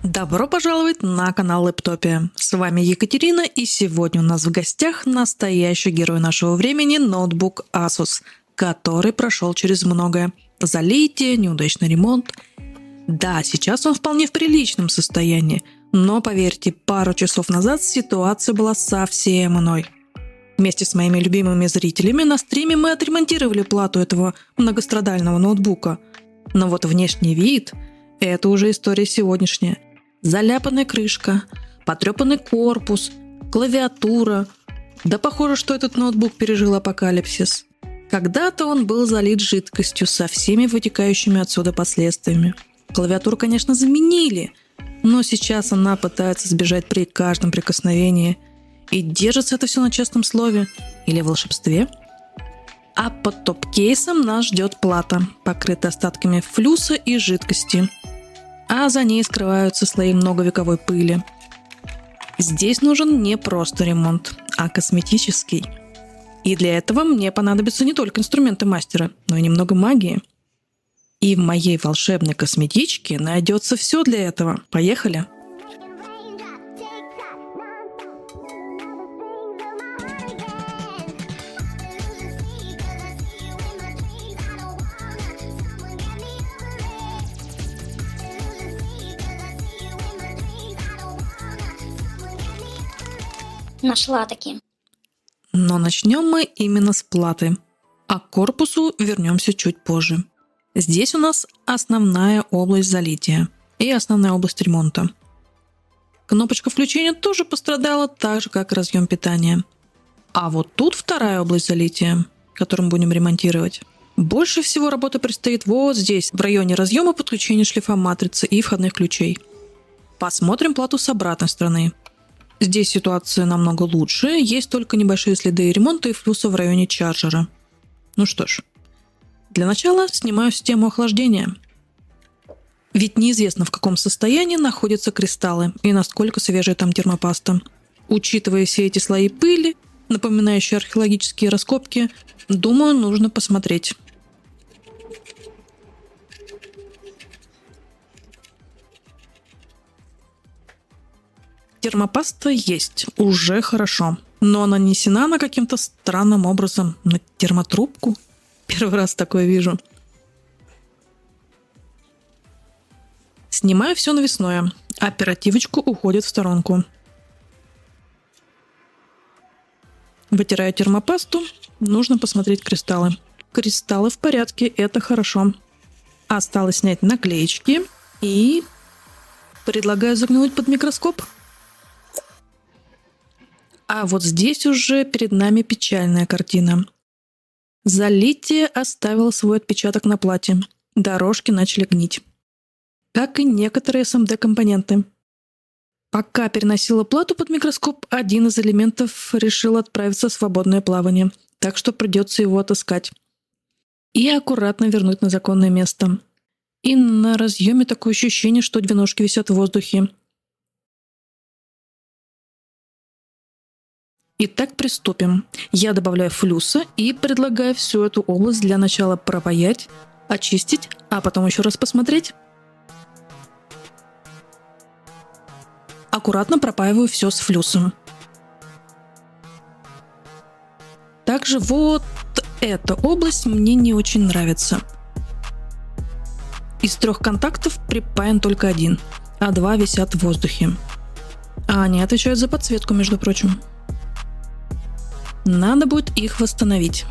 Добро пожаловать на канал Лэптопия. С вами Екатерина, и сегодня у нас в гостях настоящий герой нашего времени — ноутбук Asus, который прошел через многое. Залитие, неудачный ремонт. Да, сейчас он вполне в приличном состоянии, но поверьте, пару часов назад ситуация была совсем иной. Вместе с моими любимыми зрителями на стриме мы отремонтировали плату этого многострадального ноутбука. Но вот внешний вид — это уже история сегодняшняя. Заляпанная крышка, потрепанный корпус, клавиатура. Да похоже, что этот ноутбук пережил апокалипсис. Когда-то он был залит жидкостью со всеми вытекающими отсюда последствиями. Клавиатуру, конечно, заменили, но сейчас она пытается сбежать при каждом прикосновении. И держится это все на честном слове или волшебстве. А под топ-кейсом нас ждет плата, покрытая остатками флюса и жидкости. А за ней скрываются слои многовековой пыли. Здесь нужен не просто ремонт, а косметический. И для этого мне понадобятся не только инструменты мастера, но и немного магии. И в моей волшебной косметичке найдется все для этого. Поехали! Нашла таки. Но начнем мы именно с платы, а к корпусу вернемся чуть позже. Здесь у нас основная область залития и основная область ремонта. Кнопочка включения тоже пострадала, так же как и разъем питания. А вот тут вторая область залития, которую мы будем ремонтировать. Больше всего работы предстоит вот здесь, в районе разъема подключения шлифа матрицы и входных ключей. Посмотрим плату с обратной стороны. Здесь ситуация намного лучше, есть только небольшие следы ремонта и флюса в районе чарджера. Ну что ж, для начала снимаю систему охлаждения. Ведь неизвестно, в каком состоянии находятся кристаллы и насколько свежая там термопаста. Учитывая все эти слои пыли, напоминающие археологические раскопки, думаю, нужно посмотреть. Термопаста есть, уже хорошо, но нанесена она каким-то странным образом на термотрубку. Первый раз такое вижу. Снимаю все навесное. Оперативочку уходит в сторонку. Вытираю термопасту. Нужно посмотреть кристаллы. Кристаллы в порядке, это хорошо. Осталось снять наклеечки и предлагаю заглянуть под микроскоп. А вот здесь уже перед нами печальная картина. Залитие оставило свой отпечаток на плате. Дорожки начали гнить. Как и некоторые SMD-компоненты. Пока переносила плату под микроскоп, один из элементов решил отправиться в свободное плавание, так что придется его отыскать. И аккуратно вернуть на законное место. И на разъеме такое ощущение, что две ножки висят в воздухе. Итак, приступим. Я добавляю флюса и предлагаю всю эту область для начала пропаять, очистить, а потом еще раз посмотреть. Аккуратно пропаиваю все с флюсом. Также вот эта область мне не очень нравится. Из 3 контактов припаян только один, а 2 висят в воздухе. А они отвечают за подсветку, между прочим. Надо будет их восстановить.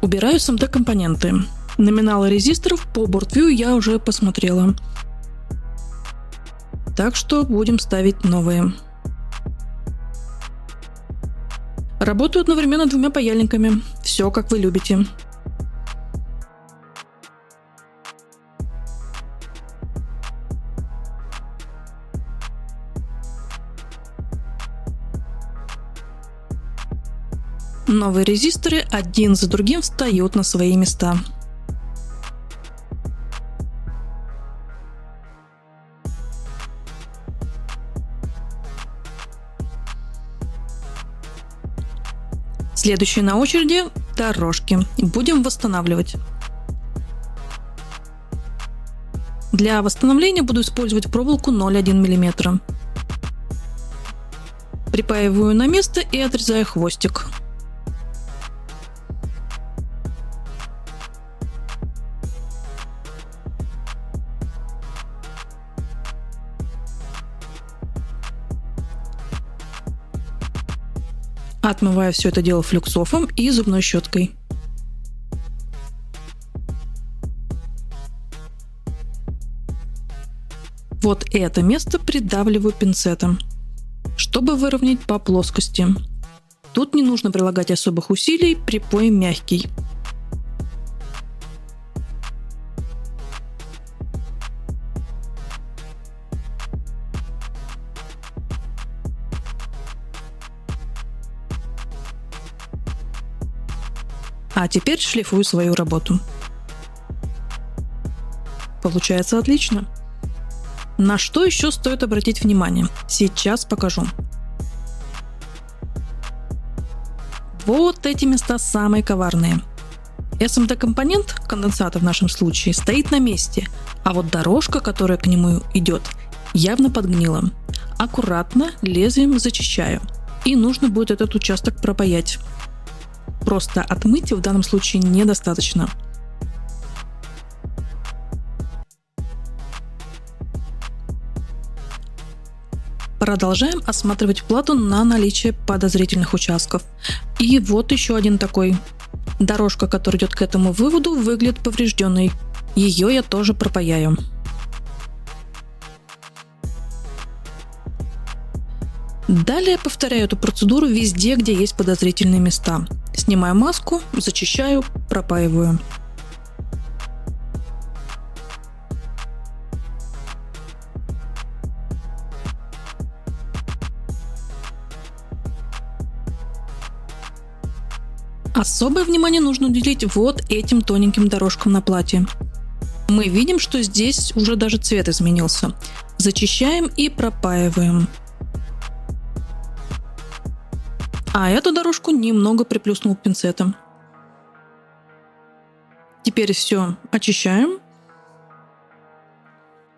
Убираю SMD-компоненты. Номиналы резисторов по BoardView я уже посмотрела. Так что будем ставить новые. Работаю одновременно 2 паяльниками. Все, как вы любите. Новые резисторы один за другим встают на свои места. Следующие на очереди дорожки. Будем восстанавливать. Для восстановления буду использовать проволоку 0,1 мм. Припаиваю на место и отрезаю хвостик. Отмываю все это дело флюксофом и зубной щеткой. Вот это место придавливаю пинцетом, чтобы выровнять по плоскости. Тут не нужно прилагать особых усилий, припой мягкий. А теперь шлифую свою работу. Получается отлично. На что еще стоит обратить внимание? Сейчас покажу. Вот эти места самые коварные. SMD-компонент, конденсата в нашем случае, стоит на месте, а вот дорожка, которая к нему идет, явно подгнила. Аккуратно лезвием зачищаю. И нужно будет этот участок пропаять. Просто отмыть в данном случае недостаточно. Продолжаем осматривать плату на наличие подозрительных участков. И вот еще один такой. Дорожка, которая идет к этому выводу, выглядит поврежденной. Ее я тоже пропаяю. Далее повторяю эту процедуру везде, где есть подозрительные места. Снимаю маску, зачищаю, пропаиваю. Особое внимание нужно уделить вот этим тоненьким дорожкам на платье. Мы видим, что здесь уже даже цвет изменился. Зачищаем и пропаиваем. А эту дорожку немного приплюснул пинцетом. Теперь все очищаем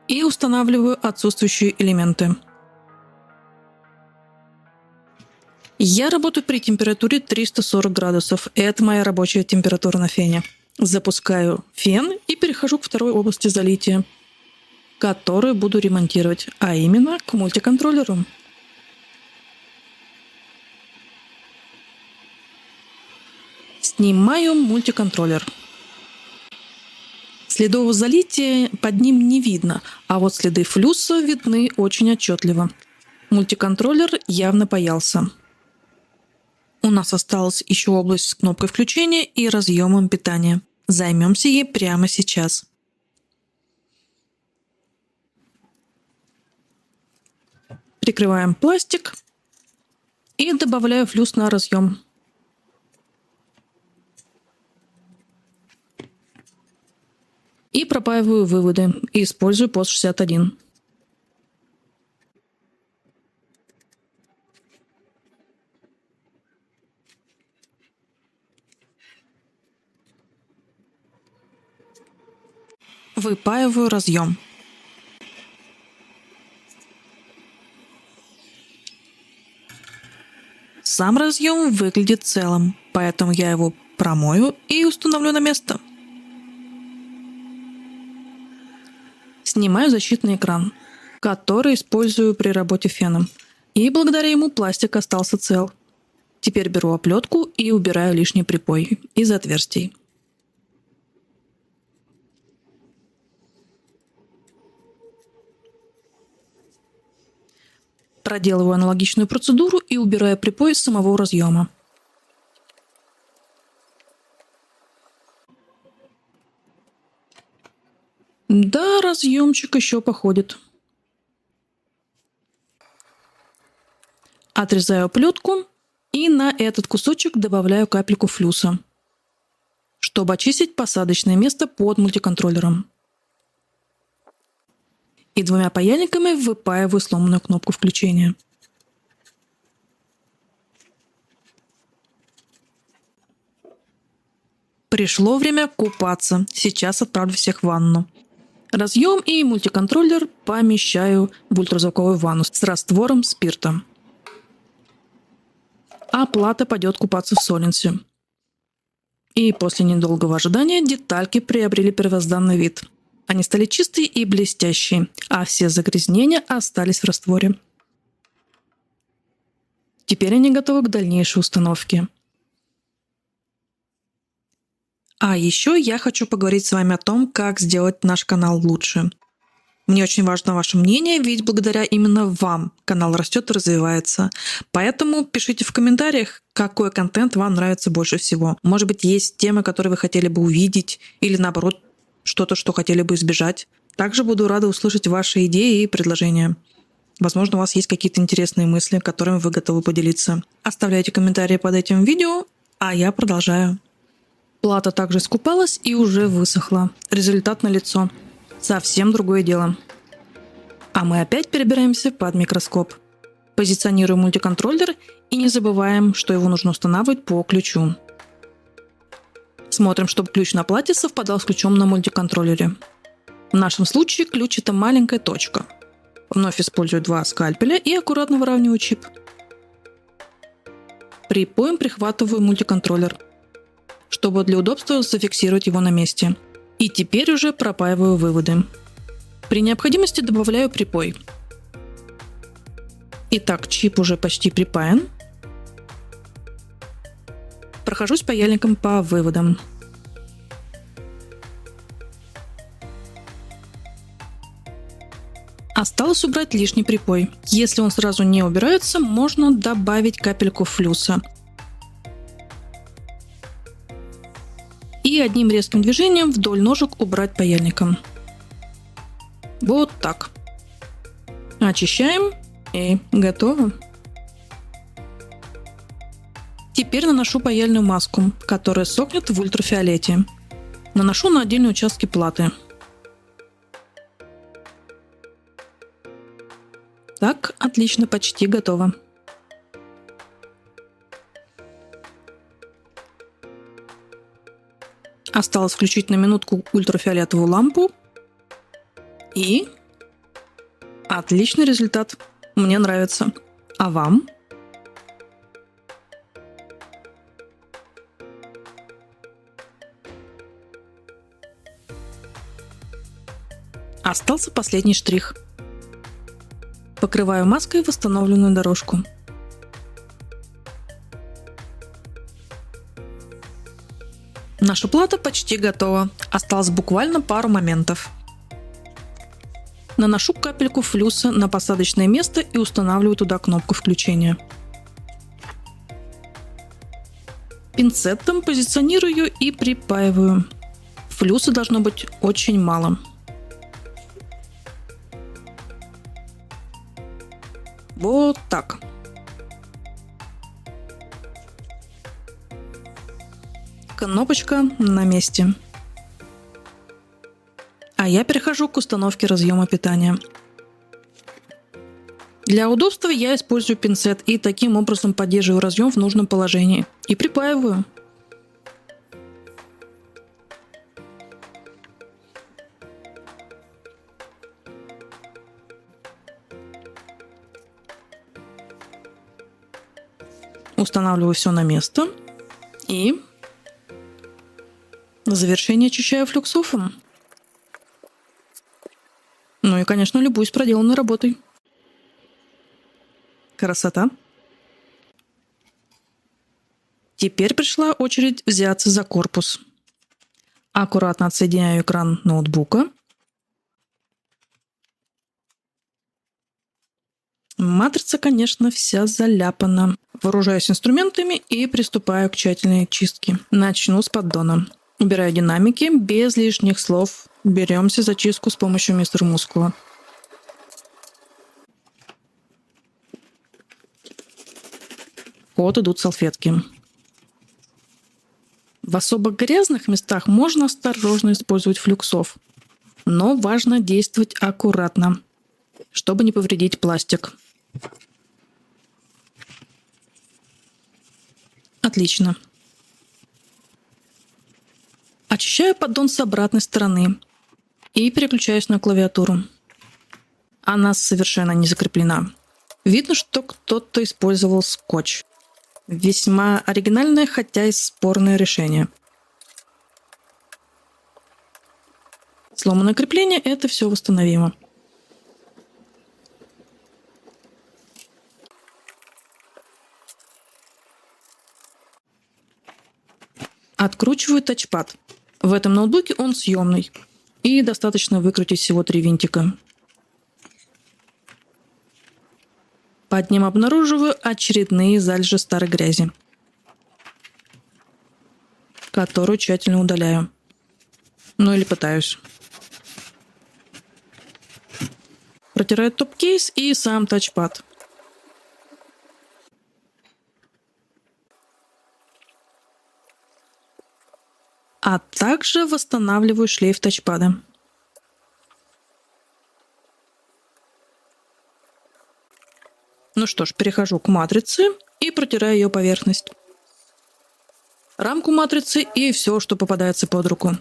и устанавливаю отсутствующие элементы. Я работаю при температуре 340 градусов. Это моя рабочая температура на фене. Запускаю фен и перехожу к второй области залития, которую буду ремонтировать, а именно к мультиконтроллеру. Снимаю мультиконтроллер. Следов залития под ним не видно, а вот следы флюса видны очень отчетливо. Мультиконтроллер явно паялся. У нас осталась еще область с кнопкой включения и разъемом питания. Займемся ей прямо сейчас. Прикрываем пластик и добавляю флюс на разъем. И пропаиваю выводы и использую пост 61. Выпаиваю разъем. Сам разъем выглядит целым, поэтому я его промою и установлю на место. Снимаю защитный экран, который использую при работе феном. И благодаря ему пластик остался цел. Теперь беру оплетку и убираю лишний припой из отверстий. Проделываю аналогичную процедуру и убираю припой из самого разъема. Да, разъемчик еще походит. Отрезаю оплетку и на этот кусочек добавляю капельку флюса, чтобы очистить посадочное место под мультиконтроллером. И двумя паяльниками выпаиваю сломанную кнопку включения. Пришло время купаться. Сейчас отправлю всех в ванну. Разъем и мультиконтроллер помещаю в ультразвуковую ванну с раствором спирта. А плата пойдет купаться в Солинсе. И после недолгого ожидания детальки приобрели первозданный вид. Они стали чистые и блестящие, а все загрязнения остались в растворе. Теперь они готовы к дальнейшей установке. А еще я хочу поговорить с вами о том, как сделать наш канал лучше. Мне очень важно ваше мнение, ведь благодаря именно вам канал растет и развивается. Поэтому пишите в комментариях, какой контент вам нравится больше всего. Может быть, есть темы, которые вы хотели бы увидеть, или наоборот, что-то, что хотели бы избежать. Также буду рада услышать ваши идеи и предложения. Возможно, у вас есть какие-то интересные мысли, которыми вы готовы поделиться. Оставляйте комментарии под этим видео, а я продолжаю. Плата также искупалась и уже высохла. Результат налицо. Совсем другое дело. А мы опять перебираемся под микроскоп. Позиционируем мультиконтроллер и не забываем, что его нужно устанавливать по ключу. Смотрим, чтобы ключ на плате совпадал с ключом на мультиконтроллере. В нашем случае ключ — это маленькая точка. Вновь использую два скальпеля и аккуратно выравниваю чип. Припоем прихватываю мультиконтроллер, чтобы для удобства зафиксировать его на месте. И теперь уже пропаиваю выводы. При необходимости добавляю припой. Итак, чип уже почти припаян. Прохожусь паяльником по выводам. Осталось убрать лишний припой. Если он сразу не убирается, можно добавить капельку флюса. И одним резким движением вдоль ножек убрать паяльником. Вот так. Очищаем и готово. Теперь наношу паяльную маску, которая сохнет в ультрафиолете. Наношу на отдельные участки платы. Так, отлично, почти готово. Осталось включить на минутку ультрафиолетовую лампу. И отличный результат. Мне нравится. А вам? Остался последний штрих. Покрываю маской восстановленную дорожку. Наша плата почти готова. Осталось буквально пару моментов. Наношу капельку флюса на посадочное место и устанавливаю туда кнопку включения. Пинцетом позиционирую и припаиваю. Флюса должно быть очень мало. Вот так. Кнопочка на месте. А я перехожу к установке разъема питания. Для удобства я использую пинцет и таким образом поддерживаю разъем в нужном положении. И припаиваю. Устанавливаю все на место. И на завершение очищаю флюксофом. Ну и, конечно, любуюсь проделанной работой. Красота. Теперь пришла очередь взяться за корпус. Аккуратно отсоединяю экран ноутбука. Матрица, конечно, вся заляпана. Вооружаюсь инструментами и приступаю к тщательной чистке. Начну с поддона. Убираю динамики, без лишних слов. Беремся за чистку с помощью мистера Мускула. В ход идут салфетки. В особо грязных местах можно осторожно использовать флюксов. Но важно действовать аккуратно, чтобы не повредить пластик. Отлично. Очищаю поддон с обратной стороны и переключаюсь на клавиатуру. Она совершенно не закреплена. Видно, что кто-то использовал скотч. Весьма оригинальное, хотя и спорное решение. Сломанное крепление — это все восстановимо. Откручиваю тачпад. В этом ноутбуке он съемный. И достаточно выкрутить всего 3 винтика. Под ним обнаруживаю очередные залежи старой грязи, которую тщательно удаляю. Ну или пытаюсь. Протираю топ-кейс и сам тачпад. А также восстанавливаю шлейф тачпада. Ну что ж, перехожу к матрице и протираю ее поверхность. Рамку матрицы и все, что попадается под руку.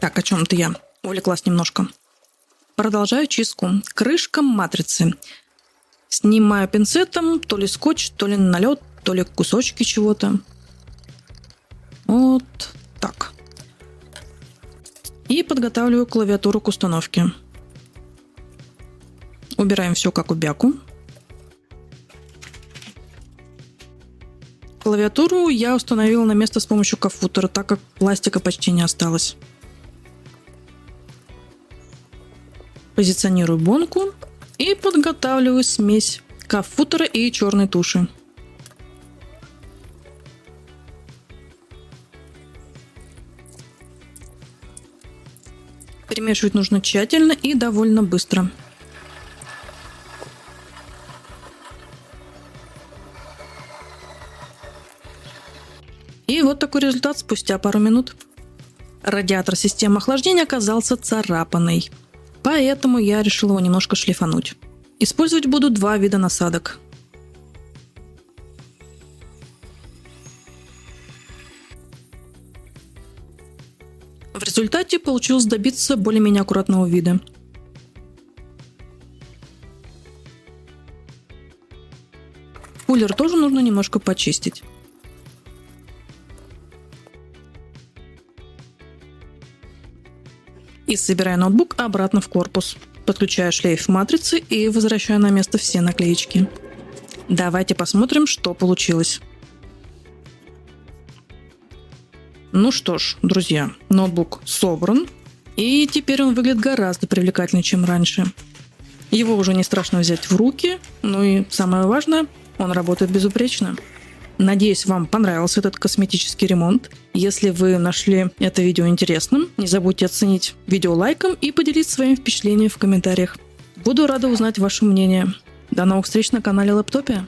Так, о чем-то я увлеклась немножко. Продолжаю чистку. Крышка матрицы. Снимаю пинцетом то ли скотч, то ли налет, то ли кусочки чего-то. Вот так. И подготавливаю клавиатуру к установке. Убираем все как у бяку. Клавиатуру я установила на место с помощью кафутера, так как пластика почти не осталось. Позиционирую бонку и подготавливаю смесь кафутера и черной туши. Перемешивать нужно тщательно и довольно быстро. И вот такой результат спустя пару минут. Радиатор системы охлаждения оказался царапанный, поэтому я решила его немножко шлифануть. Использовать буду 2 вида насадок. В результате получилось добиться более-менее аккуратного вида. Кулер тоже нужно немножко почистить. И собираю ноутбук обратно в корпус. Подключаю шлейф матрицы и возвращаю на место все наклеечки. Давайте посмотрим, что получилось. Ну что ж, друзья, ноутбук собран. И теперь он выглядит гораздо привлекательнее, чем раньше. Его уже не страшно взять в руки. Ну и самое важное, он работает безупречно. Надеюсь, вам понравился этот косметический ремонт. Если вы нашли это видео интересным, не забудьте оценить видео лайком и поделиться своими впечатлениями в комментариях. Буду рада узнать ваше мнение. До новых встреч на канале Лэптопия.